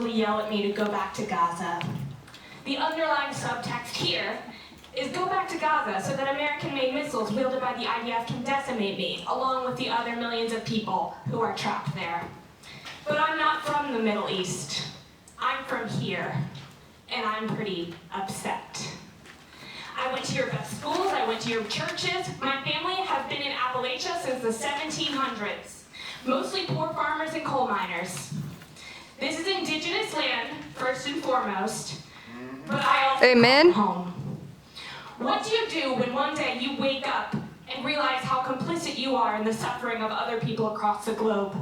yell at me to go back to Gaza. The underlying subtext here is go back to Gaza so that American-made missiles wielded by the IDF can decimate me, along with the other millions of people who are trapped there. But I'm not from the Middle East. I'm from here, and I'm pretty upset. I went to your best schools, I went to your churches. My family has been in Appalachia since the 1700s, mostly poor farmers and coal miners. This is indigenous land, first and foremost, but I also Amen. come home. What do you do when one day you wake up and realize how complicit you are in the suffering of other people across the globe?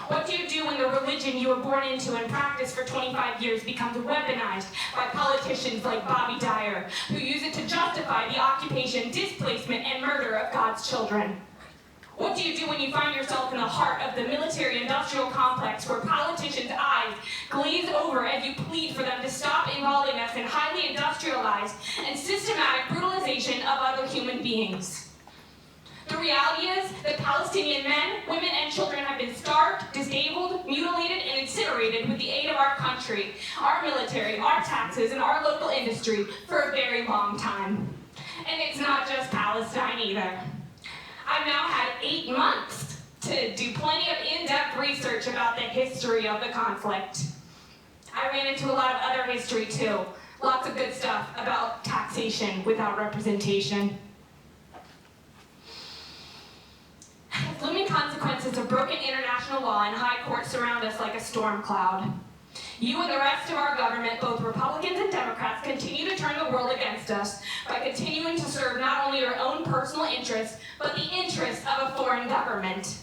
What do you do when the religion you were born into and practiced for 25 years becomes weaponized by politicians like Bobby Dyer, who use it to justify the occupation, displacement, and murder of God's children? What do you do when you find yourself in the heart of the military-industrial complex where politicians' eyes glaze over as you plead for them to stop involving us in highly industrialized and systematic brutalization of other human beings? The reality is that Palestinian men, women, and children have been starved, disabled, mutilated, and incinerated with the aid of our country, our military, our taxes, and our local industry for a very long time. And it's not just Palestine either. I've now had 8 months to do plenty of in-depth research about the history of the conflict. I ran into a lot of other history too. Lots of good stuff about taxation without representation. Looming consequences of broken international law and high courts surround us like a storm cloud. You and the rest of our government, both Republicans and Democrats, continue to turn the world against us by continuing to serve not only your own personal interests, but the interests of a foreign government.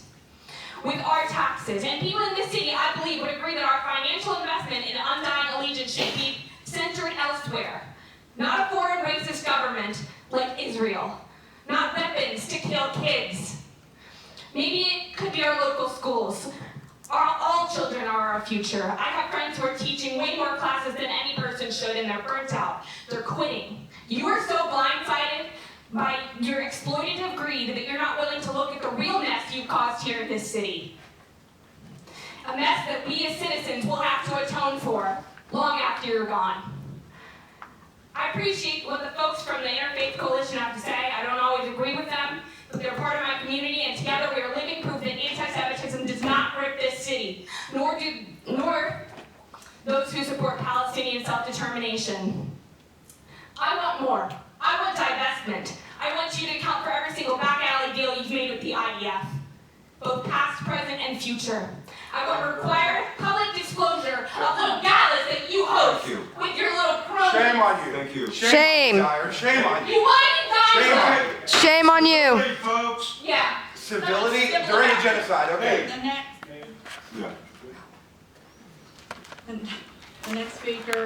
With our taxes, and people in this city, I believe, would agree that our financial investment in undying allegiance should be centered elsewhere. Not a foreign racist government like Israel. Not weapons to kill kids. Maybe it could be our local schools. All children are our future. I have friends who are teaching way more classes than any person should, and they're burnt out. They're quitting. You are so blindsided by your exploitative greed that you're not willing to look at the real mess you've caused here in this city. A mess that we as citizens will have to atone for long after you're gone. I appreciate what the folks from the Interfaith Coalition have to say. I don't always agree with them, but they're part of my community, and together we are living proof that anti-Semitism does not rip this city, nor those who support Palestinian self-determination. I want more. I want divestment. I want you to account for every single back alley deal you've made with the IDF, both past, present, and future. I want to require public disclosure of little galas that you host with your little cronies. Shame on you. Thank you. Shame. Dyer. Shame on you. You wanted Shame on to you. Shame on you. Hey, folks. Yeah. Civility during a genocide. Okay. Yeah. The next speaker